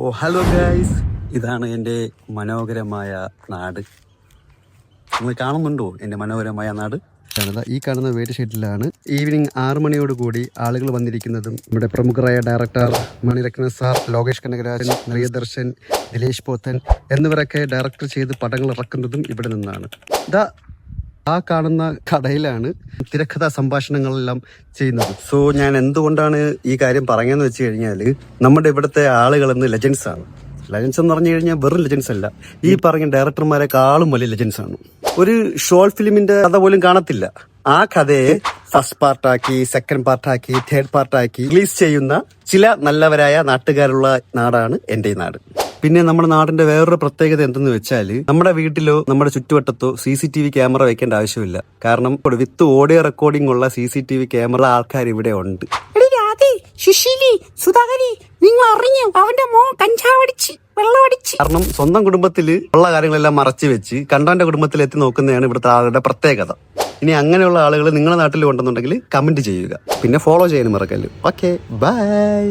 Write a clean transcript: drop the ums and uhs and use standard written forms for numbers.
ഓ hello guys, ഇതാണ് എൻ്റെ മനോഹരമായ നാട്. നിങ്ങൾ കാണുന്നുണ്ടോ എൻ്റെ മനോഹരമായ നാട്? ഈ കാണുന്ന വേറ്റ് ഷെഡിലാണ് ഈവനിങ് 6 മണിയോട് കൂടി ആളുകൾ വന്നിരിക്കുന്നതും നമ്മുടെ പ്രമുഖരായ ഡയറക്ടർ മണിരത്ന സാർ, ലോകേഷ് കനകരാജൻ, പ്രിയദർശൻ, ദിലേഷ് പോത്തൻ എന്നിവരൊക്കെ ഡയറക്ടർ ചെയ്ത് പടങ്ങൾ ഇറക്കുന്നതും ഇവിടെ നിന്നാണ്. ആ കാണുന്ന കടയിലാണ് തിരക്കഥാ സംഭാഷണങ്ങളെല്ലാം ചെയ്യുന്നത്. സോ ഞാൻ എന്തുകൊണ്ടാണ് ഈ കാര്യം പറഞ്ഞതെന്ന് വെച്ച് കഴിഞ്ഞാൽ, നമ്മുടെ ഇവിടുത്തെ ആളുകളെന്ന് ലെജൻസ് ആണ്. ലെജൻസ് എന്ന് പറഞ്ഞു കഴിഞ്ഞാൽ വെറും ലെജൻസ് അല്ല, ഈ പറഞ്ഞ ഡയറക്ടർമാരെക്കാളും വലിയ ലെജൻസ് ആണ്. ഒരു ഷോർട്ട് ഫിലിമിന്റെ കഥ പോലും കാണത്തില്ല. ആ കഥയെ ഫസ്റ്റ് പാർട്ടാക്കി, സെക്കൻഡ് പാർട്ടാക്കി, തേർഡ് പാർട്ടാക്കി റിലീസ് ചെയ്യുന്ന ചില നല്ലവരായ നാട്ടുകാരുള്ള നാടാണ് എൻ്റെ ഈ നാട്. പിന്നെ നമ്മുടെ നാടിന്റെ വേറൊരു പ്രത്യേകത എന്തെന്ന് വെച്ചാൽ, നമ്മുടെ വീട്ടിലോ നമ്മുടെ ചുറ്റുവട്ടത്തോ CCTV ക്യാമറ വെക്കേണ്ട ആവശ്യമില്ല. കാരണം വിത്ത് ഓഡിയോ റെക്കോർഡിംഗ് ഉള്ള CCTV ക്യാമറ ആൾക്കാർ ഇവിടെ ഉണ്ട്. നിങ്ങൾ അറിഞ്ഞു അവന്റെ മോ കഞ്ചാവടിച്ച് വെള്ളമടിച്ച്. കാരണം സ്വന്തം കുടുംബത്തിൽ ഉള്ള കാര്യങ്ങളെല്ലാം മറച്ചു വെച്ച് കണ്ടവന്റെ കുടുംബത്തിൽ എത്തി നോക്കുന്നതാണ് ഇവിടുത്തെ ആളുടെ പ്രത്യേകത. ഇനി അങ്ങനെയുള്ള ആളുകൾ നിങ്ങളുടെ നാട്ടിൽ ഉണ്ടെന്നുണ്ടെങ്കിൽ കമന്റ് ചെയ്യുക, പിന്നെ ഫോളോ ചെയ്യാനും മറക്കല്ല്. Okay, by.